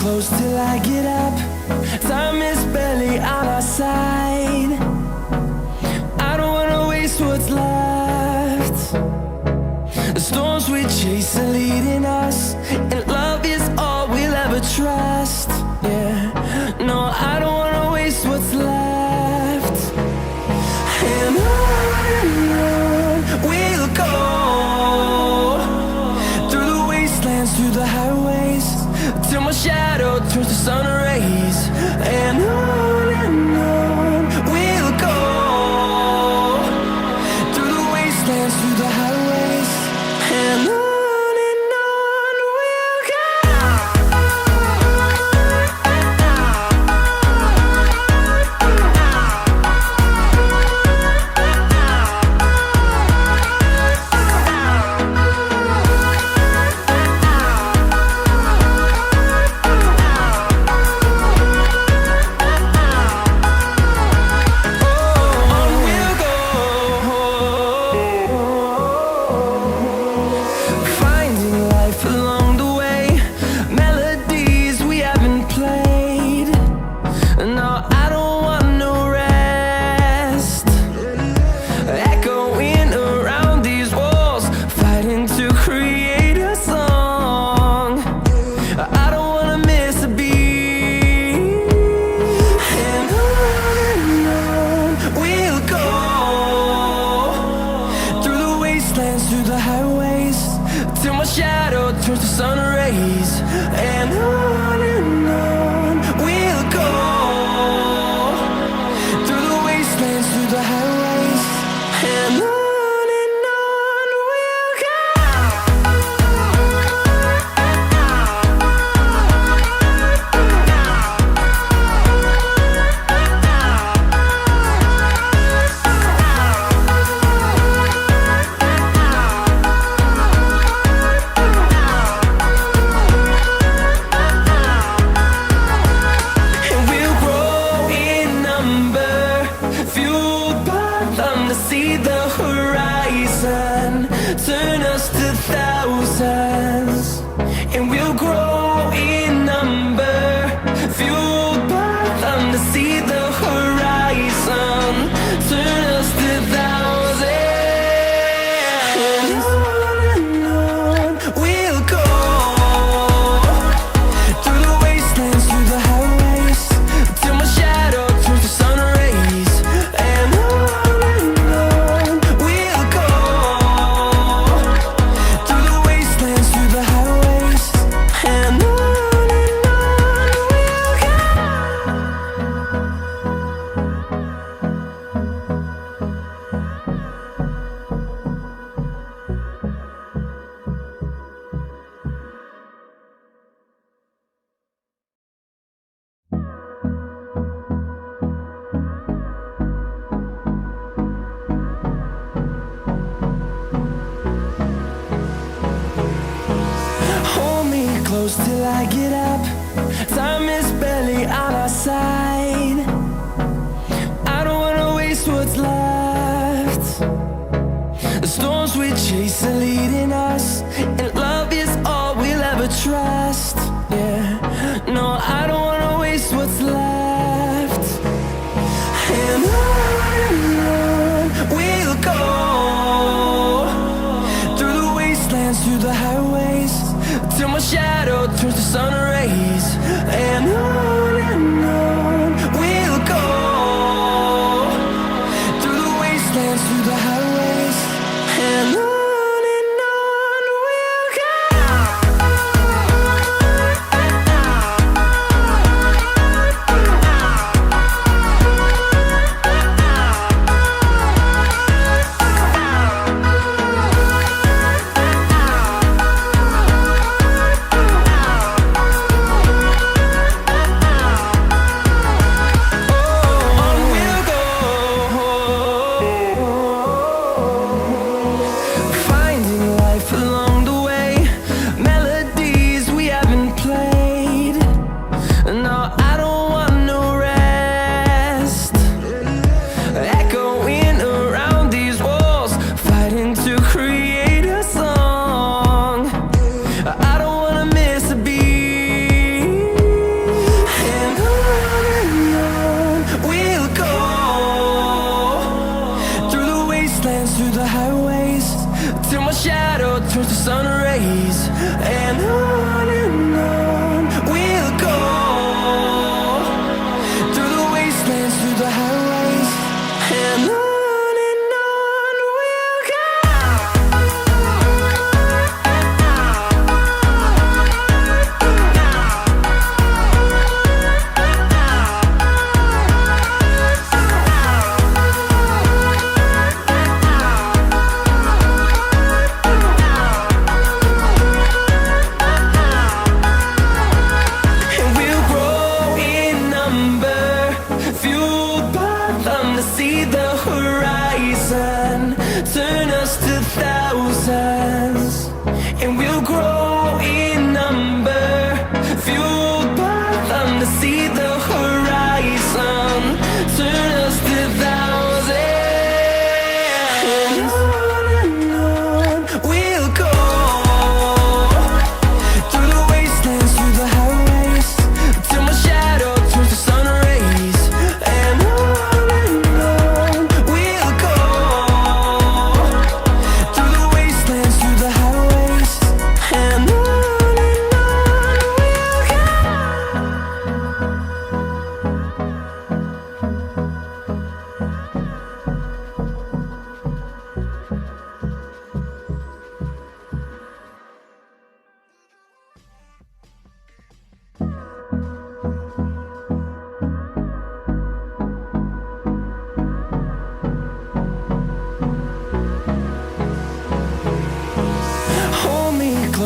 close till I get up. Time is barely on our side. I don't wanna waste what's left. The storms we chase are leading us, and love is all we'll ever trust. Yeah, no, I don't wanna waste what's left. And on we'll go, through the wastelands, through the highways, till my shadow turns to sun rays. And on we'll go, through the wastelands, through the highways, and on we'll go. Through the highways, till my shadow turns to sun rays. And on we'll go, through the wastelands, through the highways, and on we'll go. See the horizon, turn us to thousands, and we'll grow in number, fueled by them. To see the horizon, turn us to thousands, and on we'll go, through the wastelands, through the highways, till my shadow turns to sun rays. And close till I get up. Time is barely on our side. I don't wanna waste what's left. The storms we chase are leading us, and love is all we'll ever trust. Yeah, no, I don't wanna waste what's left. And on we'll go, through the wastelands, through the highways, till my shadow turns to sun rays. And on we'll go, through the wastelands, through the highways, and on we'll go.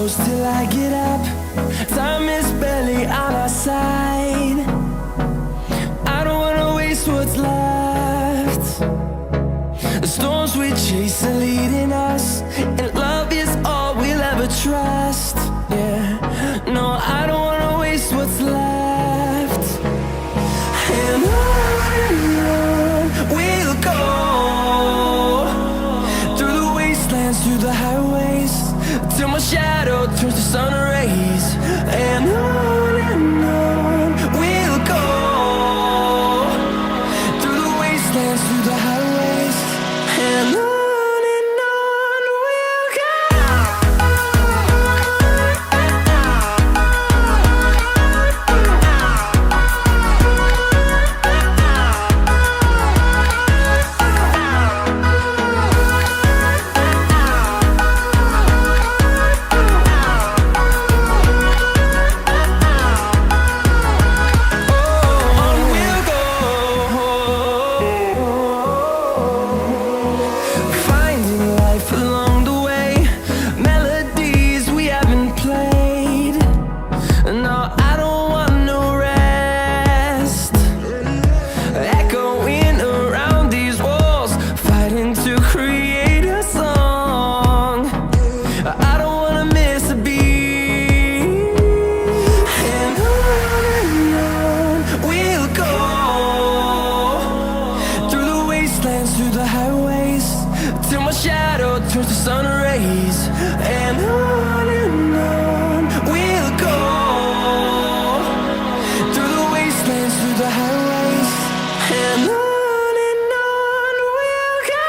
close till I get up. Time is barely on our side. I don't wanna waste what's left. The storms we chase are leading us, and love is all we'll ever trust. Yeah, no, I don't wanna waste what's left. And on we'll go, through the wastelands, through the highways, till my shadow turns to sun rays. And on we'll go, through the wastelands, through the highways, and on. Through the highways, till my shadow turns to sun rays. And on we'll go, through the wastelands, through the highways, and on we'll go.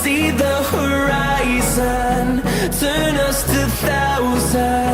See the horizon, turn us to thousands.